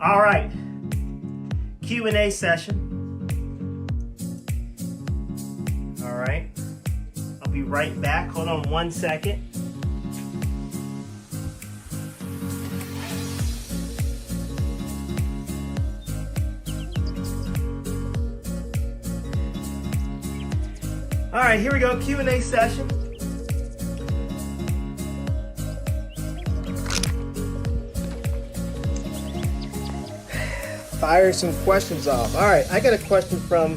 All right, Q&A session. All right, I'll be right back. Hold on 1 second. All right, here we go, Q&A session. Fire some questions off. All right, I got a question from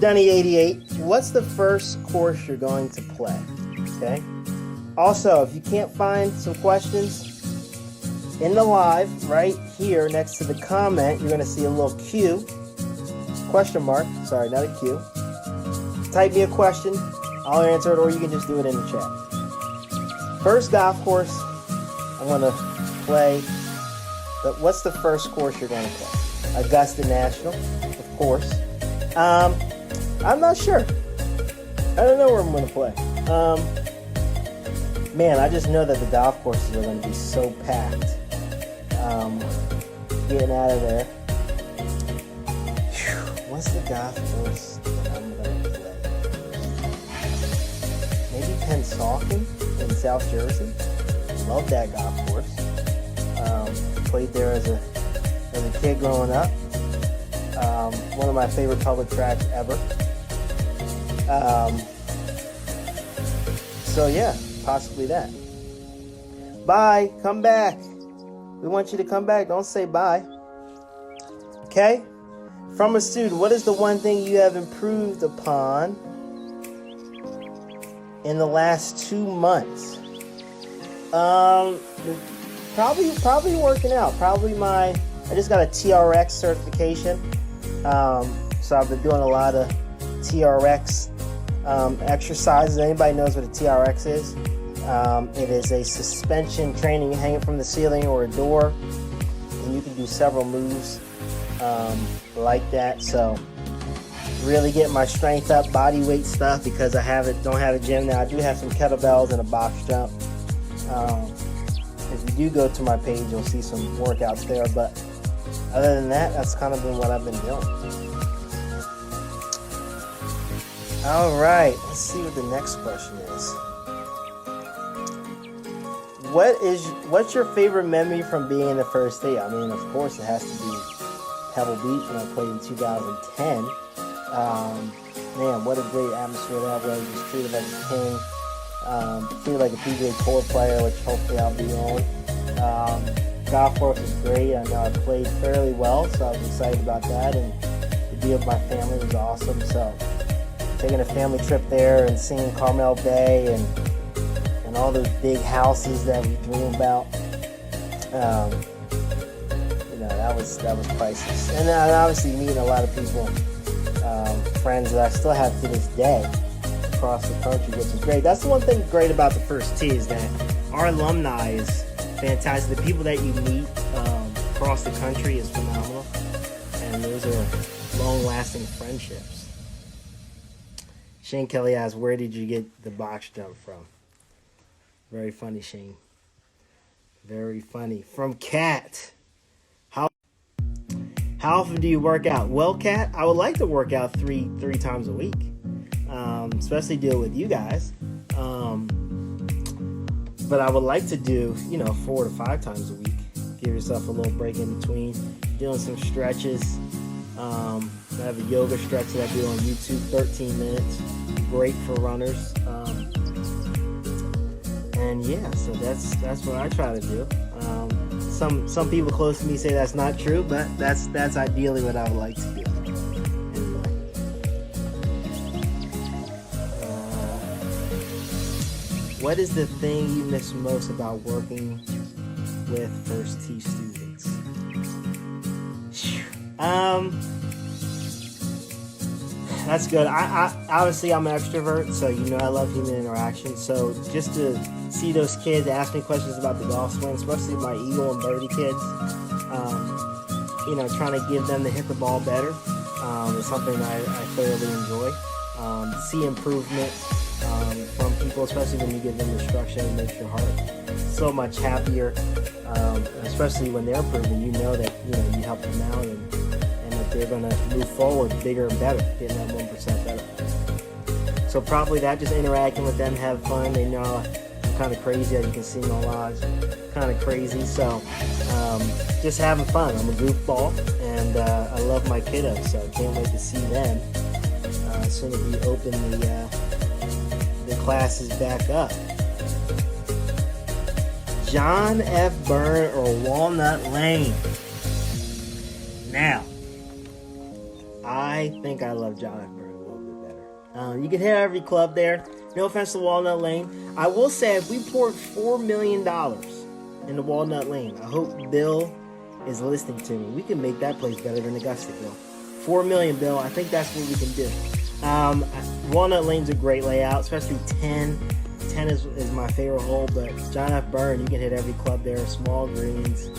Dunny88. What's the first course you're going to play? Okay. Also, if you can't find some questions in the live, right here next to the comment, you're going to see a little Q, question mark. Sorry, not a Q. Type me a question. I'll answer it, or you can just do it in the chat. First golf course I'm going to play. But what's the first course you're going to play? Augusta National, of course. I'm not sure. I don't know where I'm going to play. Man, I just know that the golf courses are going to be so packed. Getting out of there. Whew, what's the golf course that I'm going to play? Maybe Pennsauken in South Jersey. Love that golf course. Played there as a kid growing up. One of my favorite public tracks ever. So yeah, possibly that. Bye. Come back. We want you to come back. Don't say bye. Okay? From a student, what is the one thing you have improved upon in the last 2 months? Probably working out. I just got a TRX certification. So I've been doing a lot of TRX exercises. Anybody knows what a TRX is? It is a suspension training. You hang it from the ceiling or a door, and you can do several moves like that. So really getting my strength up, body weight stuff, because don't have a gym now. I do have some kettlebells and a box jump. If you do go to my page, you'll see some workouts there. But other than that, that's kind of been what I've been doing. All right, let's see what the next question is. What's your favorite memory from being in the first tee? I mean, of course, it has to be Pebble Beach when I played in 2010. Man, what a great atmosphere that was. Just treated like a king. Treated like a PGA Tour player, which hopefully I'll be on. Golf course was great. I know I played fairly well, so I was excited about that. And to be with my family was awesome. So taking a family trip there and seeing Carmel Bay and all those big houses that we dream about, that was priceless. And obviously meeting a lot of people, friends that I still have to this day across the country, which is great. That's the one thing great about the first tee, is that our alumni is fantastic. The people that you meet across the country is phenomenal, and those are long-lasting friendships. Shane Kelly asks, where did you get the box jump from? Very funny, Shane. Very funny. From Kat. How often do you work out? Well, Kat, I would like to work out three times a week, especially deal with you guys. But I would like to do, 4 to 5 times a week. Give yourself a little break in between. Doing some stretches. I have a yoga stretch that I do on YouTube, 13 minutes. Great for runners. And yeah, so that's what I try to do. Some people close to me say that's not true, but that's ideally what I would like to do. Anyway. What is the thing you miss most about working with first tee students? That's good. I obviously I'm an extrovert, so I love human interaction. So just to see those kids ask me questions about the golf swing, especially my Eagle and Birdie kids, trying to give them to hit the ball better is something I thoroughly enjoy. See improvement from people people, especially when you give them instruction. It makes your heart so much happier, especially when they're improving. You know that you help them out, and that they're going to move forward bigger and better, getting that 1% better. So probably that, just interacting with them, have fun. They know I'm kind of crazy, as you can see in my logs, kind of crazy. So just having fun. I'm a goofball, and I love my kiddos, so I can't wait to see them as soon as we open the classes back up. John F. Byrne or Walnut Lane? Now, I think I love John F. Byrne a little bit better. You can hit every club there. No offense to Walnut Lane. I will say, if we poured $4 million into Walnut Lane, I hope Bill is listening to me. We can make that place better than Augusta, Bill. $4 million, Bill. I think that's what we can do. Walnut Lane's a great layout, especially 10. 10 is my favorite hole, but John F. Byrne, you can hit every club there. Small greens.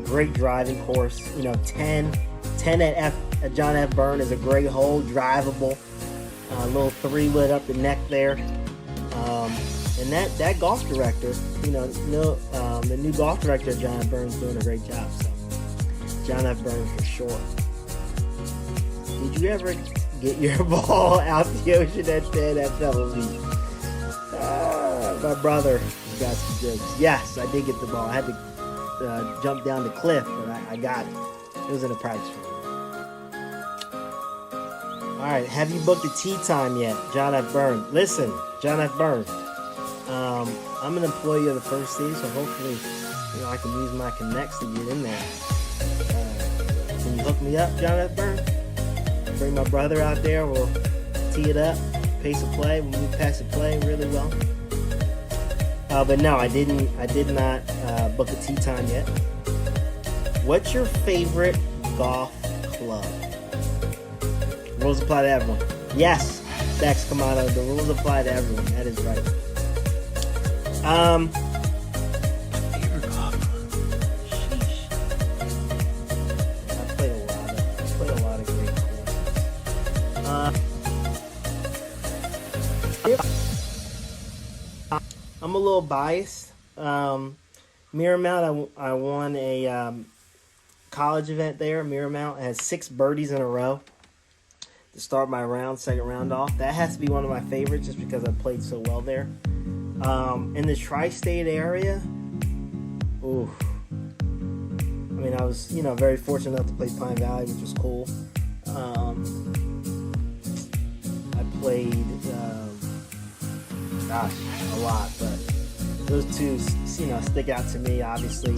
Great driving course. 10 at John F. Byrne is a great hole, drivable. A little 3-wood up the neck there. And that golf director, the new golf director, John F. Byrne's doing a great job. So, John F. Byrne for sure. Did you ever get your ball out the ocean at 10 at Pebble Beach? My brother got some jokes. Yes, I did get the ball. I had to jump down the cliff, but I got it. It was in a practice room. All right, have you booked a tee time yet? John F. Byrne. Listen, John F. Byrne. I'm an employee of the First Tee, so hopefully, I can use my connects to get in there. Can you hook me up, John F. Byrne? Bring my brother out there. We'll tee it up, pace of play. We'll move past the play really well. But no, I did not book a tee time yet. What's your favorite golf club? Rules apply to everyone. Yes, Dax Kamado, the rules apply to everyone. That is right. Favorite golf club. Sheesh. I played a lot of great courses. I'm a little biased. Miramount, I won a college event there. Miramount has 6 birdies in a row to start my second round off. That has to be one of my favorites just because I played so well there. In the tri-state area, ooh. I was, very fortunate enough to play Pine Valley, which was cool. I played, a lot, but those two, stick out to me, obviously.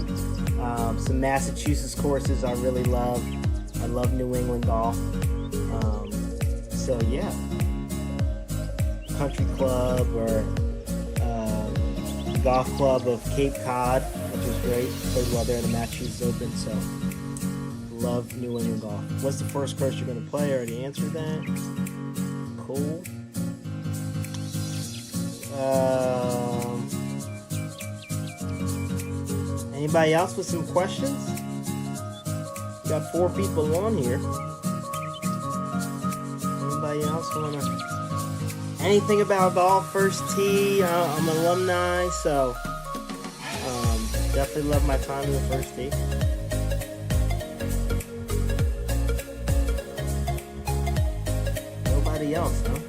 Some Massachusetts courses I really love. I love New England golf. So, yeah. Country Club or Golf Club of Cape Cod, which was great. Played well there in the Massachusetts Open, so love New England golf. What's the first course you're going to play? I already answered that. Cool. Anybody else with some questions? We got 4 people on here. Anybody else want to... Anything about golf? First tee. I'm an alumni, so definitely love my time in the First Tee. Nobody else, huh?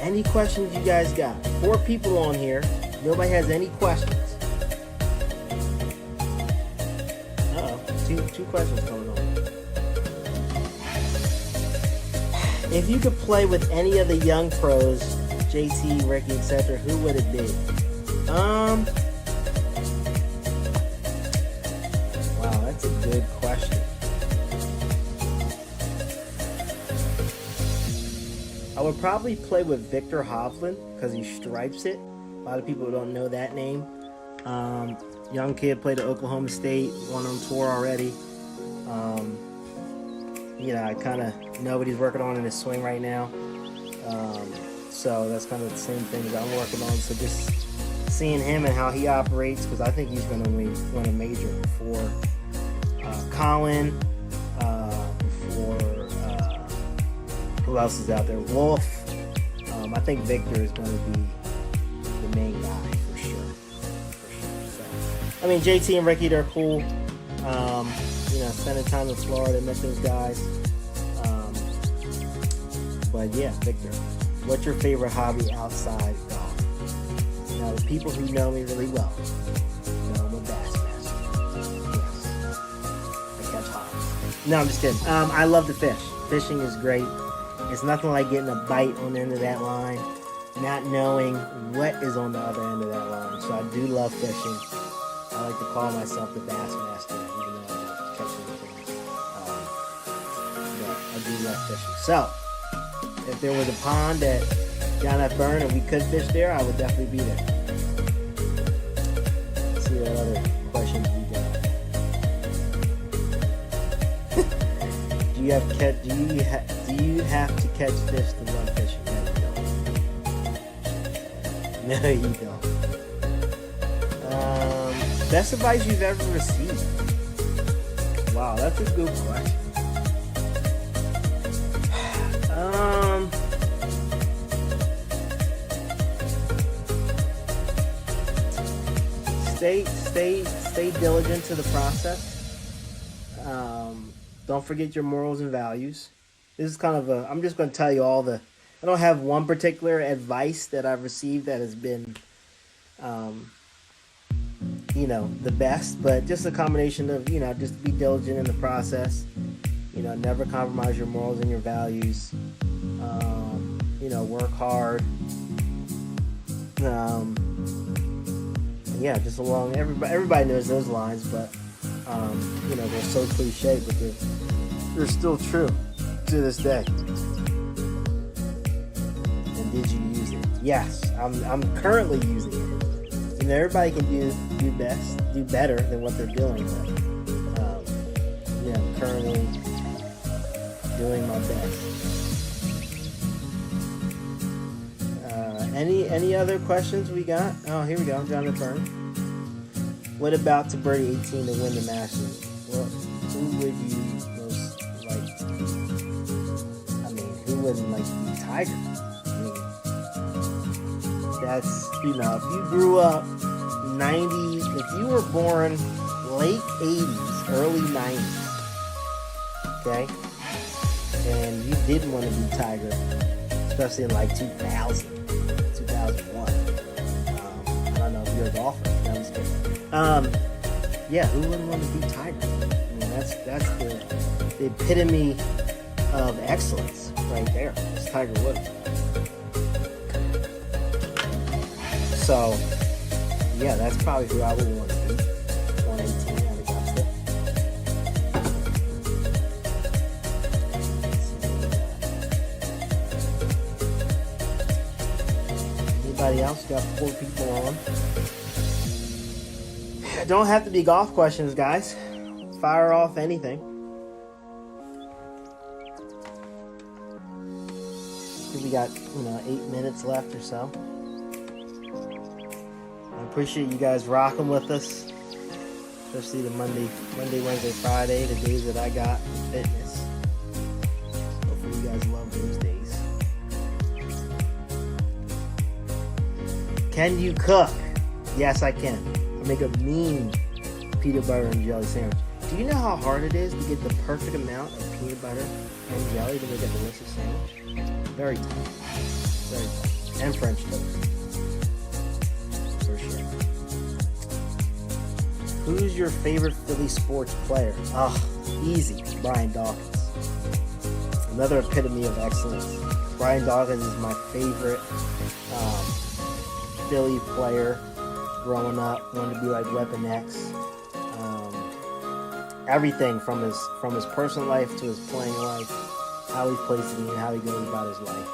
Any questions you guys got? 4 people on here. Nobody has any questions. Uh-oh. Two questions coming on. If you could play with any of the young pros, JT, Ricky, etc., who would it be? Wow, that's a good question. I would probably play with Victor Hovland because he stripes it. A lot of people don't know that name. Young kid, played at Oklahoma State, won on tour already. I kind of know what he's working on in his swing right now. So that's kind of the same thing that I'm working on. So just seeing him and how he operates, because I think he's going to win a major before Colin, before who else is out there? Wolf. I think Victor is going to be the main guy for sure. So, I mean, JT and Ricky, they're cool. Spending time in Florida, met those guys. But yeah, Victor, what's your favorite hobby outside golf? Now, the people who know me really well know I'm a bass master. Yes, I catch hogs. No, I'm just kidding. I love to fish. Fishing is great. It's nothing like getting a bite on the end of that line, not knowing what is on the other end of that line. So I do love fishing. I like to call myself the bass master, even though I don't catch anything. But I do love fishing. So, if there was a pond at John F. Byrne and we could fish there, I would definitely be there. Let's see what other questions we got. Do you have to catch fish to run fishing? No, you don't. Best advice you've ever received? Wow, that's a good question. Stay diligent to the process. Don't forget your morals and values. This is kind of I'm just going to tell you I don't have one particular advice that I've received that has been, the best, but just a combination of, just be diligent in the process. Never compromise your morals and your values. Work hard. Just along everybody knows those lines, but they're so cliche, but they're still true to this day. And did you use it? Yes, I'm currently using it. Everybody can do better than what they're doing, but I'm currently doing my best. Any other questions we got? Oh, here we go. John Byrne. What about to birdie 18 to win the Masters? Well, who would you most like to be? I mean, who wouldn't like to be Tiger? I mean, that's, if you grew up 90s, if you were born late 80s, early 90s, okay, and you didn't want to be Tiger, especially in like 2000. 2001. I don't know if you're a golfer. No, I'm just kidding. Who wouldn't want to be Tiger? I mean, that's the epitome of excellence right there. It's Tiger Woods. So, that's probably who I would want to be. 118 at Augusta. Anybody else? Got 4 people on. Don't have to be golf questions, guys. Fire off anything. We got 8 minutes left or so. I appreciate you guys rocking with us, especially the Monday, Wednesday, Friday, the days that I got fitness. Hopefully you guys love those days. Can you cook? Yes, I can. I make a mean peanut butter and jelly sandwich. Do you know how hard it is to get the perfect amount of peanut butter and jelly to make a delicious sandwich? Very tough. Very tough. And French toast. For sure. Who's your favorite Philly sports player? Easy. Brian Dawkins. Another epitome of excellence. Brian Dawkins is my favorite Philly player growing up. Wanted to be like Weapon X. Everything from his personal life to his playing life, how he plays the game, how he goes about his life.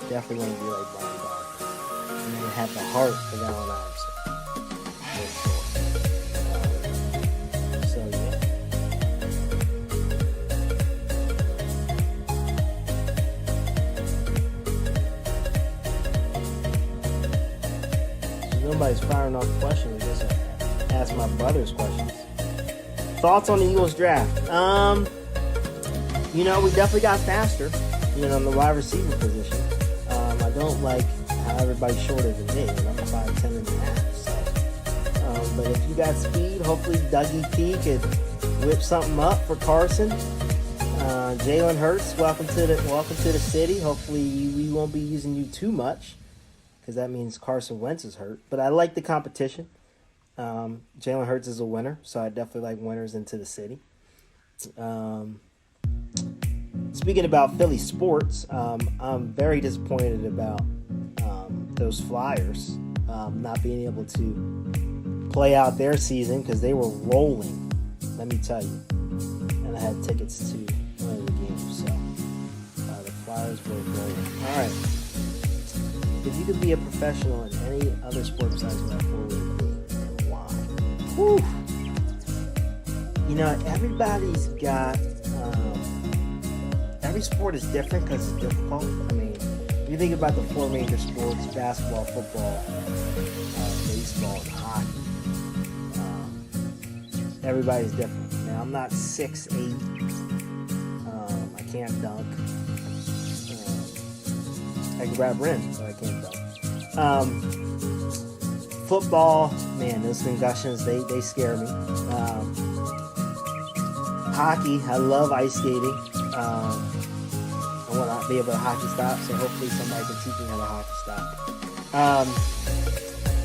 Definitely want to be like Brian Dawkins. And then have the heart of Allen Iverson. Nobody's firing off questions. Just ask my brother's questions. Thoughts on the Eagles draft? We definitely got faster, on the wide receiver position. I don't like how everybody's shorter than me, and I'm 5'10" and a half. So, but if you got speed, hopefully Dougie P could whip something up for Carson. Jalen Hurts, welcome to the city. Hopefully we won't be using you too much, because that means Carson Wentz is hurt. But I like the competition. Jalen Hurts is a winner, so I definitely like winners into the city. Speaking about Philly sports, I'm very disappointed about those Flyers not being able to play out their season, because they were rolling, let me tell you. And I had tickets to one of the games, so the Flyers were rolling. All right. If you could be a professional in any other sport besides that, what would it be and why? Whew. You know, everybody's got... every sport is different because it's difficult. I mean, if you think about the four major sports, basketball, football, baseball, and hockey, everybody's different. Now, I'm not 6'8". I can't dunk. I can grab rims, but I can't dunk. Football, man, those concussions, they scare me. Hockey, I love ice skating. I want to be able to hockey stop, so hopefully somebody can teach me how to hockey stop.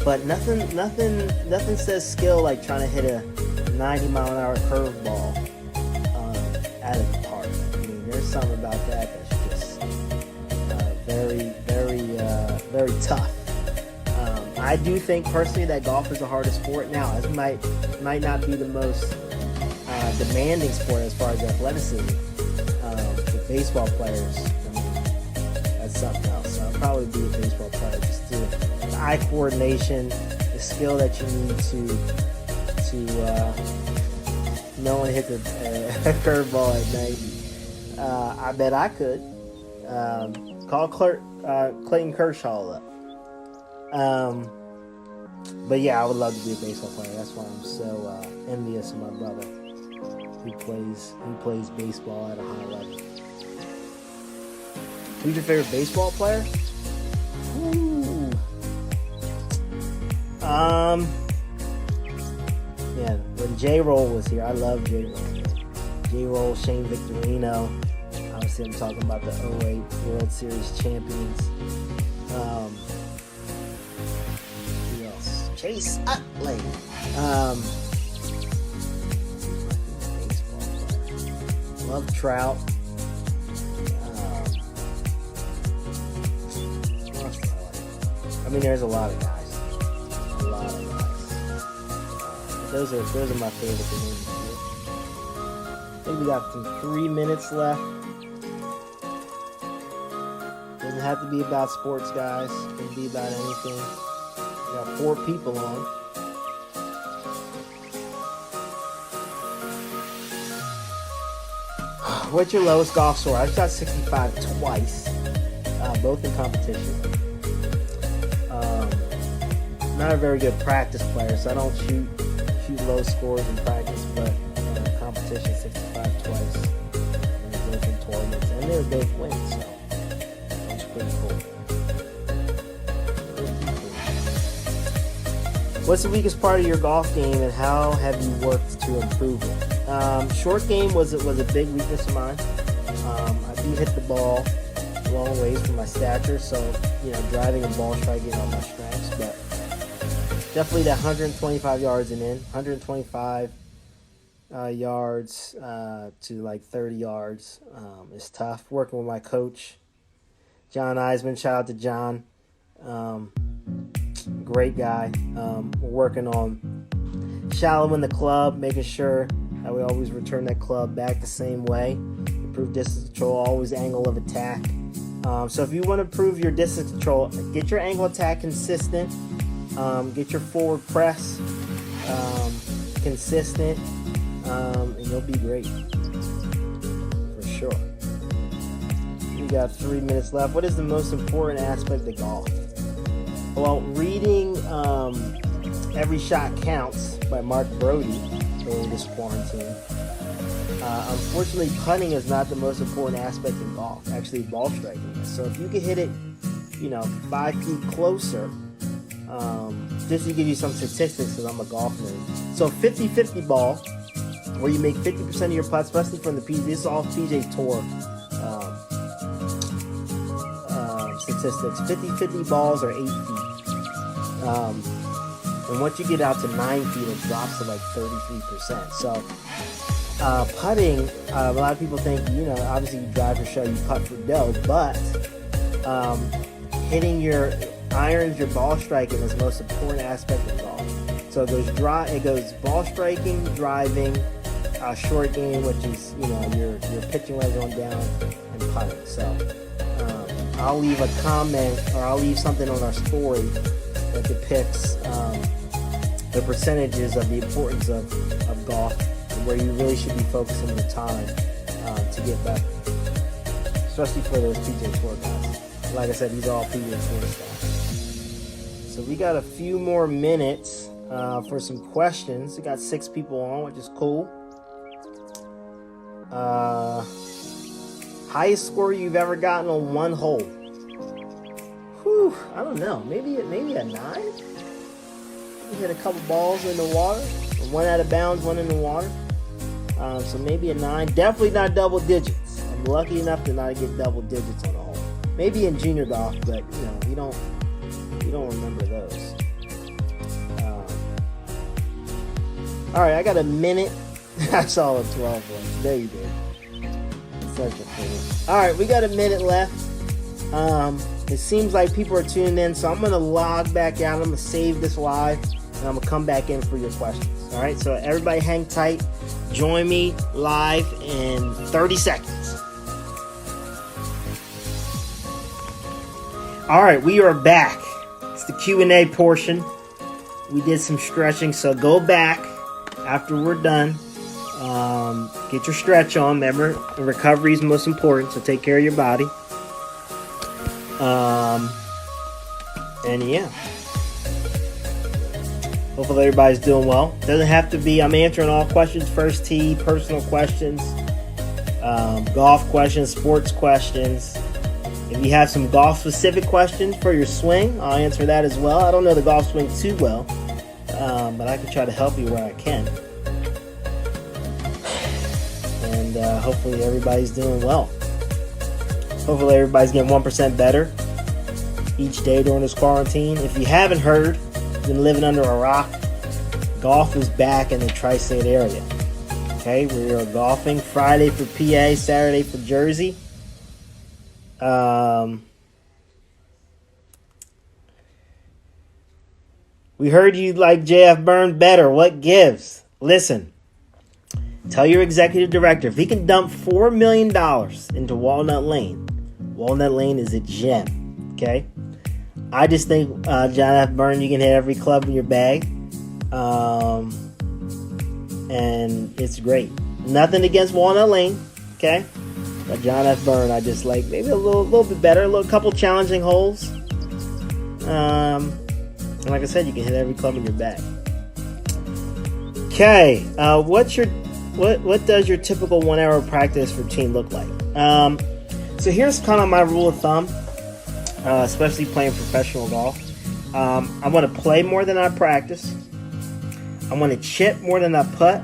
But nothing says skill like trying to hit a 90-mile-an-hour curveball out of the park. I mean, there's something about that that's just very tough. I do think personally that golf is the hardest sport. Now, it might not be the most demanding sport as far as athleticism. With baseball players, I mean, that's something else. I'll probably be a baseball player, just do the eye coordination, the skill that you need to know when to hit the curveball at 90. I bet I could. Call Clayton Kershaw up. But yeah, I would love to be a baseball player. That's why I'm so envious of my brother who plays baseball at a high level. Who's your favorite baseball player? Ooh. Yeah, when J-Roll was here, I love J-Roll. J-Roll, Shane Victorino. Obviously, I'm talking about the 2008 World Series champions. Who else? Chase Utley. Love Trout. I mean, there's a lot of guys. Those are my favorite things. I think we got some 3 minutes left. Doesn't have to be about sports, guys. It can be about anything. We got 4 people on. What's your lowest golf score? I've shot 65 twice, both in competition. Not a very good practice player, so I don't shoot low scores in practice, but competition 65 twice, and both in tournaments, and they were both wins, so that's pretty cool. What's the weakest part of your golf game, and how have you worked to improve it? Short game was a big weakness of mine. I do hit the ball a long ways for my stature, so driving a ball strike getting all my strengths, but definitely that 125 yards and in, 125 yards to like 30 yards is tough. Working with my coach, John Eisman, shout out to John, great guy. We're working on shallowing the club, making sure that we always return that club back the same way. Improve distance control, always angle of attack. So if you want to improve your distance control, get your angle attack consistent. Get your forward press consistent, and you'll be great for sure. We got 3 minutes left. What is the most important aspect of golf? Well, reading Every Shot Counts by Mark Brody during this quarantine. Unfortunately, putting is not the most important aspect in golf. Actually, ball striking is. So if you can hit it 5 feet closer. Just to give you some statistics, because I'm a golf nerd. So 50-50 ball, where you make 50% of your putts, especially from the PGA. This is all PGA Tour statistics. 50-50 balls are 8 feet. And once you get out to 9 feet, it drops to like 33%. So putting, a lot of people think, obviously you drive for show, you putt for dough, but hitting your irons, your ball striking is the most important aspect of golf. So it goes ball striking, driving, short game, which is your pitching wedge on down, and putting. So I'll leave a comment, or I'll leave something on our story that depicts the percentages of the importance of golf, and where you really should be focusing your time to get better, especially for those PGA Tour guys. Like I said, these are all PGA Tour guys. So we got a few more minutes for some questions. We got 6 people on, which is cool. Highest score you've ever gotten on one hole? Whew, I don't know. Maybe a 9. You hit a couple balls in the water, one out of bounds, one in the water. So maybe a 9. Definitely not double digits. I'm lucky enough to not get double digits on a hole. Maybe in junior golf, but you don't remember those. All right, I got a minute. I saw a 12 one. There you did. Such a thing. All right, we got a minute left. It seems like people are tuning in, so I'm going to log back out. I'm going to save this live, and I'm going to come back in for your questions. All right, so everybody hang tight. Join me live in 30 seconds. All right, we are back. It's the Q&A portion. We did some stretching, so go back after we're done. Get your stretch on. Remember, recovery is most important, so take care of your body. And yeah, hopefully everybody's doing well. Doesn't have to be. I'm answering all questions. First tee, personal questions, golf questions, sports questions. If you have some golf specific questions for your swing, I'll answer that as well. I don't know the golf swing too well, but I can try to help you where I can. And hopefully everybody's doing well. Hopefully everybody's getting 1% better each day during this quarantine. If you haven't heard, been living under a rock, golf is back in the tri-state area. Okay, we are golfing Friday for PA, Saturday for Jersey. We heard you like JF Byrne better. What gives? Listen. Tell your executive director, if he can dump $4 million into Walnut Lane, Walnut Lane is a gem, okay? I just think, John F. Byrne, you can hit every club in your bag, and it's great. Nothing against Walnut Lane, okay? But John F. Byrne, I just like maybe a little bit better, couple challenging holes. And like I said, you can hit every club in your bag. Okay, what does your typical 1 hour practice routine look like? So here's kind of my rule of thumb, especially playing professional golf. I want to play more than I practice. I want to chip more than I putt.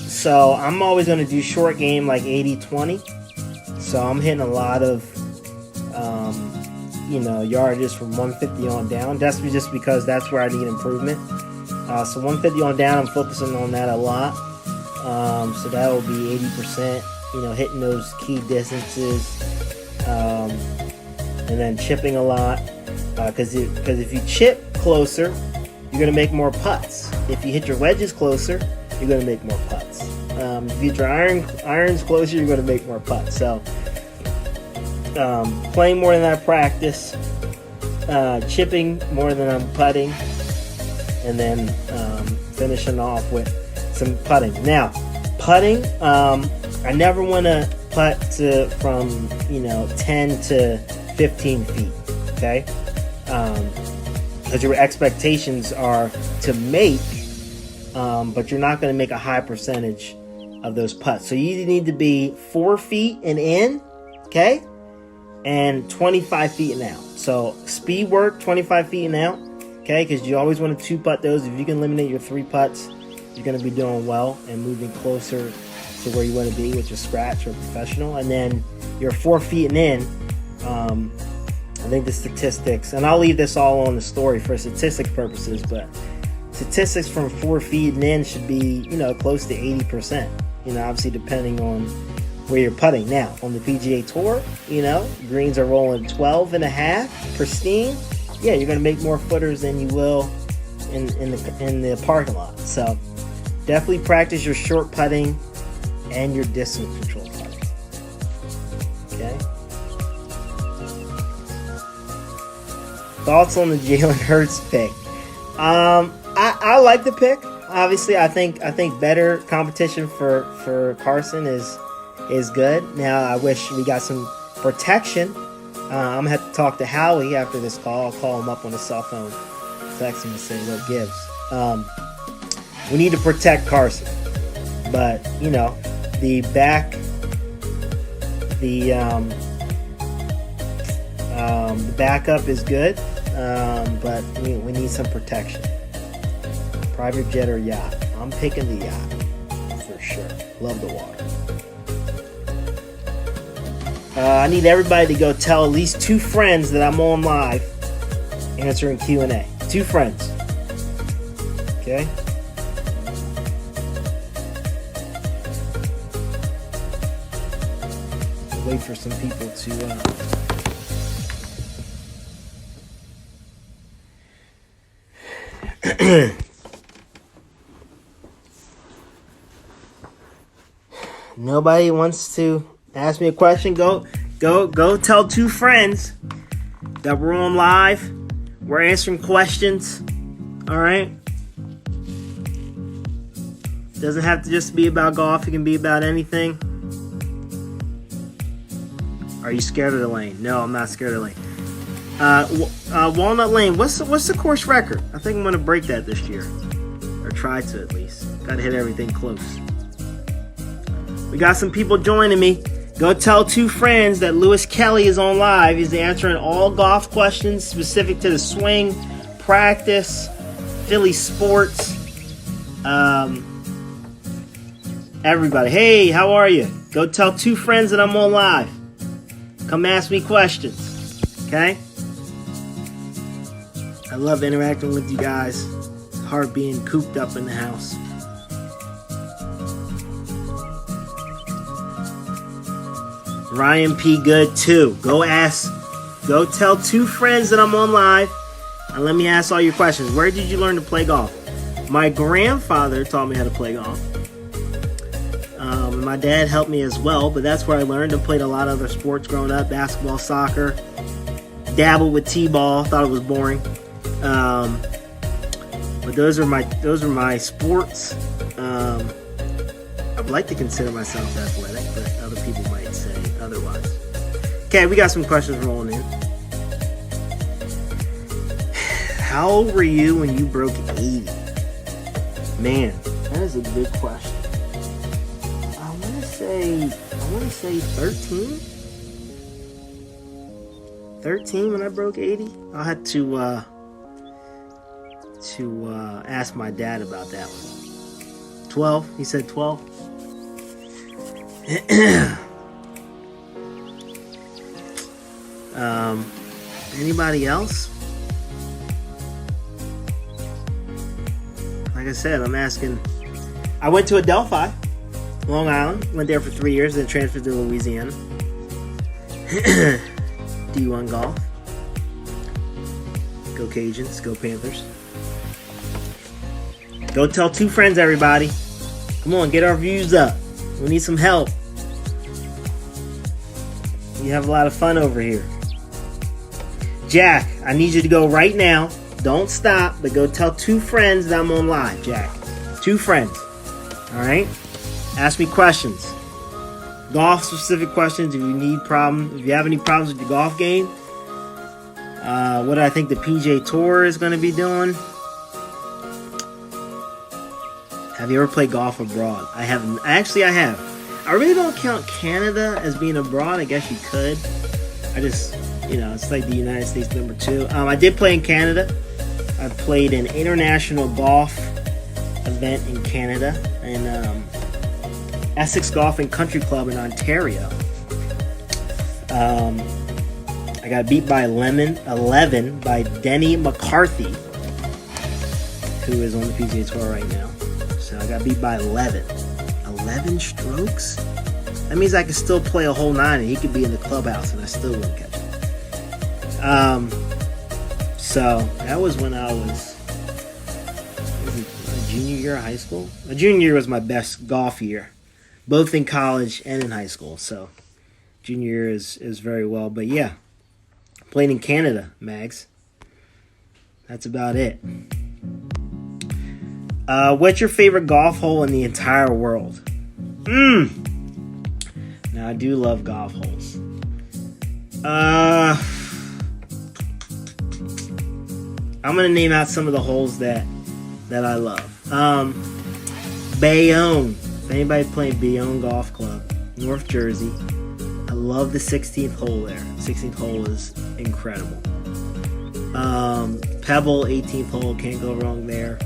So I'm always going to do short game like 80-20. So I'm hitting a lot of, yardages from 150 on down. That's just because that's where I need improvement. So 150 on down, I'm focusing on that a lot. So that will be 80%, hitting those key distances. And then chipping a lot. Because if you chip closer, you're going to make more putts. If you hit your wedges closer, you're going to make more putts. If you hit your irons closer, you're going to make more putts. So playing more than I practice, chipping more than I'm putting, and then finishing off with some putting. Now, putting, I never want to putt from 10 to 15 feet, okay? Because your expectations are to make, but you're not going to make a high percentage of those putts. So you need to be 4 feet and in, okay? and 25 feet and out. So speed work, 25 feet and out. Okay, because you always want to 2-putt those. If you can eliminate your 3 putts, you're going to be doing well and moving closer to where you want to be with your scratch or professional. And then your 4 feet and in, I think the statistics, and I'll leave this all on the story for statistic purposes, but statistics from 4 feet and in should be, close to 80%. Obviously depending on where you're putting. Now, on the PGA Tour, greens are rolling 12.5, pristine. Yeah, you're going to make more footers than you will in the parking lot. So definitely practice your short putting and your distance control putting. Okay. Thoughts on the Jalen Hurts pick? I like the pick. Obviously, I think better competition for Carson is good. Now, I wish we got some protection. I'm gonna have to talk to Howie after this call. I'll call him up on his cell phone, text him and say what gives. We need to protect Carson, but the backup is good, but we need some protection. Private jet or yacht? I'm picking the yacht for sure. Love the water. I need everybody to go tell at least 2 friends that I'm on live answering Q&A. 2 friends. Okay? I'll wait for some people to... Nobody wants to ask me a question. Go tell 2 friends that we're on live. We're answering questions. All right. Doesn't have to just be about golf. It can be about anything. Are you scared of the lane? No, I'm not scared of the lane. Walnut Lane. What's the course record? I think I'm going to break that this year, or try to at least. Got to hit everything close. We got some people joining me. Go tell 2 friends that Lewis Kelly is on live. He's answering all golf questions specific to the swing, practice, Philly sports. Everybody, hey, how are you? Go tell 2 friends that I'm on live. Come ask me questions. Okay? I love interacting with you guys. It's hard being cooped up in the house. Ryan P. Good too. Go tell 2 friends that I'm on live, and let me ask all your questions. Where did you learn to play golf? My grandfather taught me how to play golf. My dad helped me as well, but that's where I learned. I played a lot of other sports growing up: basketball, soccer. Dabbled with t-ball. Thought it was boring. But those are my sports. I'd like to consider myself athletic, but other people might say otherwise. Okay, we got some questions rolling in. How old were you when you broke 80? Man, that is a good question. I want to say 13. 13 when I broke 80. I'll have to ask my dad about that one. 12. He said 12. Anybody else? Like I said, I'm asking. I went to Adelphi, Long Island. Went there for 3 years, then transferred to Louisiana. D1 golf. Go Cajuns, go Panthers. Go tell 2 friends, everybody. Come on, get our views up. We need some help. We have a lot of fun over here. Jack, I need you to go right now. Don't stop, but go tell 2 friends that I'm on live, Jack. 2 friends. All right? Ask me questions. Golf-specific questions if you have any problems with your golf game. What do I think the PGA Tour is going to be doing? Have you ever played golf abroad? I haven't. Actually, I have. I really don't count Canada as being abroad. I guess you could. I It's like the United States number 2. I did play in Canada. I played an international golf event in Canada, and Essex Golf and Country Club in Ontario. I got beat by 11 by Denny McCarthy, who is on the PGA Tour right now. So I got beat by 11. 11 strokes? That means I could still play a whole 9 and he could be in the clubhouse and I still wouldn't catch him. So that was when I was a junior year of high school. My junior year was my best golf year, both in college and in high school. So junior year is very well. But yeah, played in Canada, Mags. That's about it. What's your favorite golf hole in the entire world? Now, I do love golf holes. I'm going to name out some of the holes that I love. Bayonne. If anybody's playing Bayonne Golf Club, North Jersey. I love the 16th hole there. 16th hole is incredible. Pebble, 18th hole. Can't go wrong there.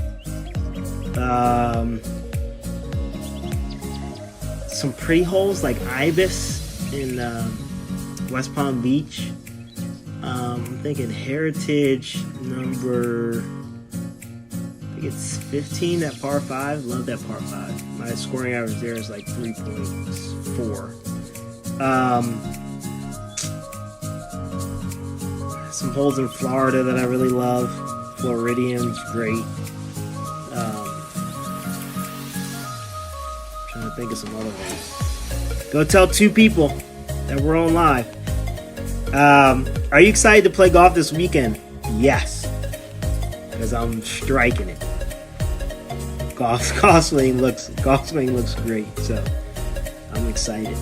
Some pretty holes like Ibis in West Palm Beach. I'm thinking Heritage number, I think it's 15, that par 5. Love that par 5. My scoring average there is like 3.4. Some holes in Florida that I really love. Floridian's great. Trying to think of some other ones. Go tell 2 people that we're on live. Are you excited to play golf this weekend? Yes, because I'm striking it. Golf swing looks great, so I'm excited.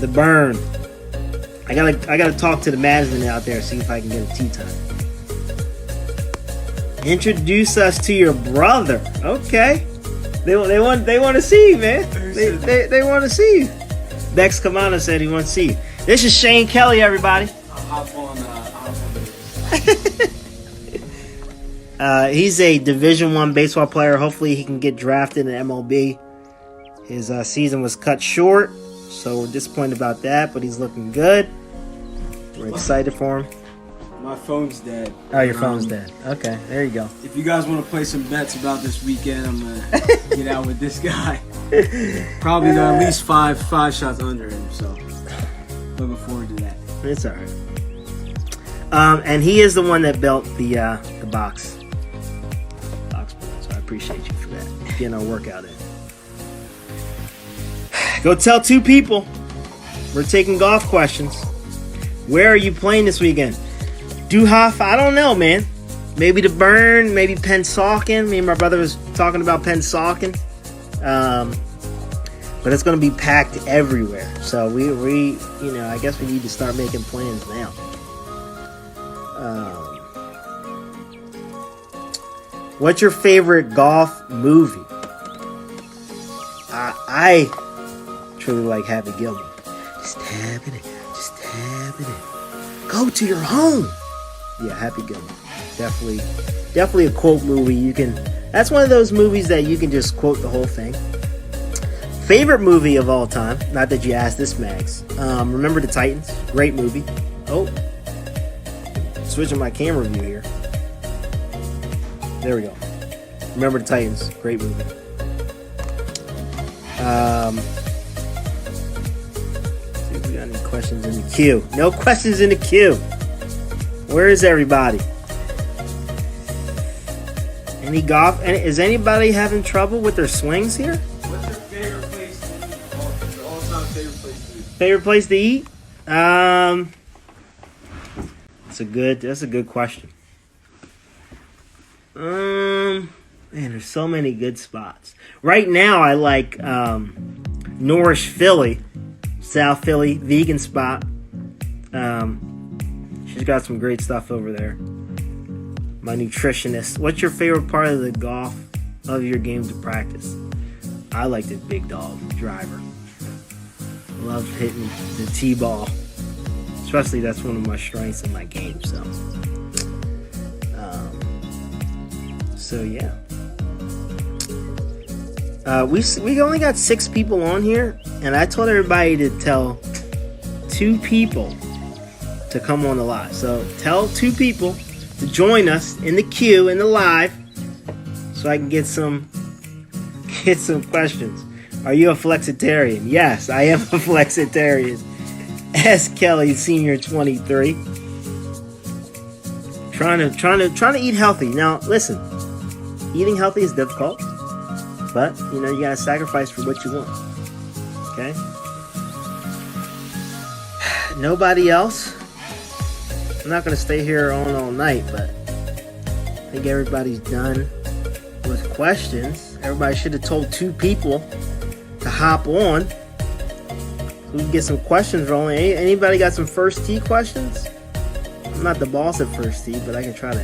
The burn. I gotta talk to the management out there, see if I can get a tee time. Introduce us to your brother. Okay. They want to see you, man. They want to see you. Bex Kamana said he wants to see you. This is Shane Kelly, everybody. I'll hop on he's a Division I baseball player. Hopefully he can get drafted in MLB. His season was cut short, so we're disappointed about that, but he's looking good. We're excited for him. My phone's dead. Oh, your phone's dead. Okay, there you go. If you guys want to play some bets about this weekend, I'm going to get out with this guy. Probably at least five shots under him, so looking forward to that. It's all right. And he is the one that built the box board, so I appreciate you for that. Getting our workout in. Go tell 2 people. We're taking golf questions. Where are you playing this weekend? Duhoff, I don't know, man. Maybe the Burn, maybe Pennsauken. Me and my brother was talking about Pennsauken. But it's going to be packed everywhere. So we I guess we need to start making plans now. What's your favorite golf movie? I truly like Happy Gilmore. Just tapping it. Go to your home. Yeah, Happy Gilmore. Definitely a quote movie. That's one of those movies that you can just quote the whole thing. Favorite movie of all time. Not that you asked this, Max. Remember the Titans. Great movie. Oh. Switching my camera view here. There we go. Remember the Titans. Great movie. See if we got any questions in the queue. No questions in the queue. Where is everybody? Any golf? Is anybody having trouble with their swings here? What's your favorite place to eat? Your all-time favorite place to eat? Favorite place to eat? That's a good question. Man, there's so many good spots. Right now, I like Norrish Philly, South Philly, vegan spot. She's got some great stuff over there. My nutritionist. What's your favorite part of the golf of your game to practice? I like the big dog driver. love hitting the T-ball. Especially that's one of my strengths in my game. So yeah. We only got 6 people on here, and I told everybody to tell 2 people to come on the live. So tell 2 people to join us in the queue in the live, so I can get some questions. Are you a Flexitarian? Yes, I am a Flexitarian. S. Kelly, Senior 23. Trying to eat healthy. Now, listen, eating healthy is difficult, but you gotta sacrifice for what you want. Okay. Nobody else. I'm not gonna stay here on all night, but I think everybody's done with questions. Everybody should have told 2 people to hop on. We can get some questions rolling. Anybody got some first tee questions? I'm not the boss at first tee, but I can try to,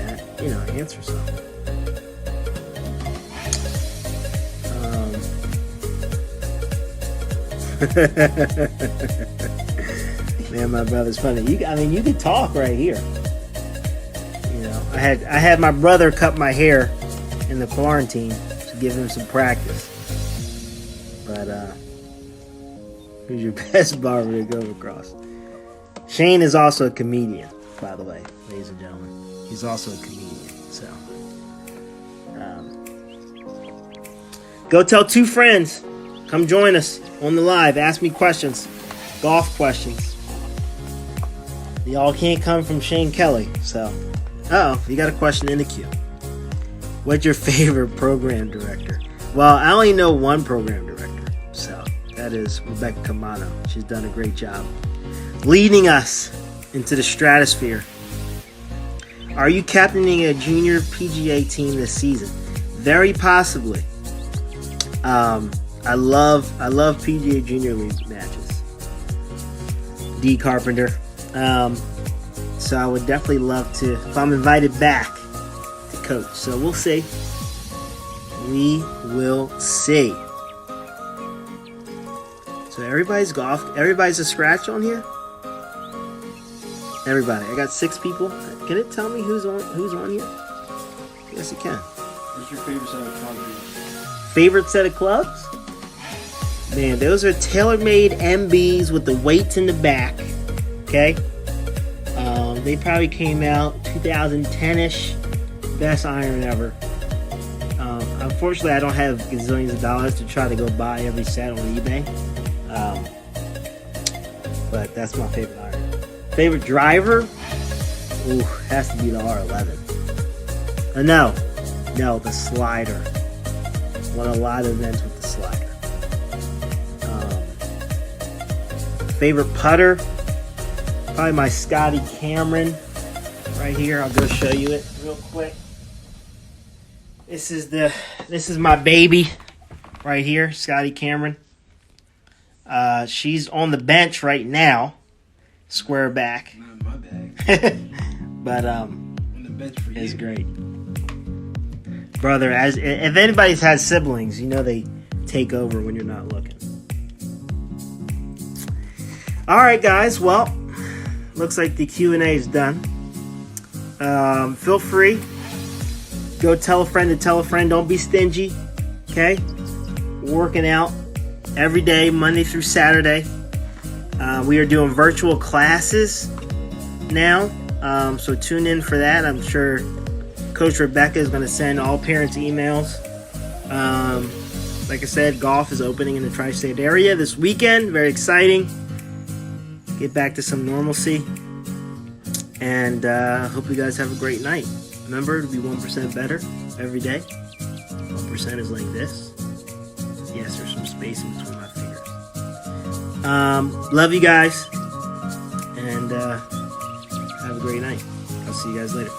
answer some. Man, my brother's funny. You can talk right here. I had my brother cut my hair in the quarantine to give him some practice. But who's your best barber to go across? Shane is also a comedian, by the way, ladies and gentlemen. He's also a comedian. So, go tell 2 friends. Come join us on the live. Ask me questions, golf questions. They all can't come from Shane Kelly. So, you got a question in the queue. What's your favorite program director? Well, I only know one program director. So that is Rebecca Camano. She's done a great job leading us into the stratosphere. Are you captaining a junior PGA team this season? Very possibly. I love PGA Junior League matches. D Carpenter. So I would definitely love to, if I'm invited back, to coach. So we'll see. We will see. So everybody's golf. Everybody's a scratch on here. Everybody. I got 6 people. Can it tell me who's on here? Yes, it can. What's your favorite set of clubs? Favorite set of clubs? Man, those are TaylorMade MBs with the weights in the back. Okay. They probably came out 2010-ish. Best iron ever. Unfortunately, I don't have gazillions of dollars to try to go buy every set on eBay. But that's my favorite iron. Favorite driver? Ooh, has to be the R11. No, the slider. Won a lot of events with the slider. Favorite putter? Probably my Scotty Cameron right here. I'll go show you it real quick. This is my baby right here, Scotty Cameron. She's on the bench right now, square back. Not my bag. But on the bench for it's you. great. Brother, if anybody's had siblings, they take over when you're not looking. All right, guys. Well, looks like the Q&A is done. Feel free. Go tell a friend to tell a friend. Don't be stingy. Okay? We're working out every day, Monday through Saturday. We are doing virtual classes now. So tune in for that. I'm sure Coach Rebecca is going to send all parents emails. Like I said, golf is opening in the tri-state area this weekend. Very exciting. Get back to some normalcy. And hope you guys have a great night. Remember to be 1% better every day. 1% is like this. Yes, there's some space in between my fingers. Love you guys. And have a great night. I'll see you guys later.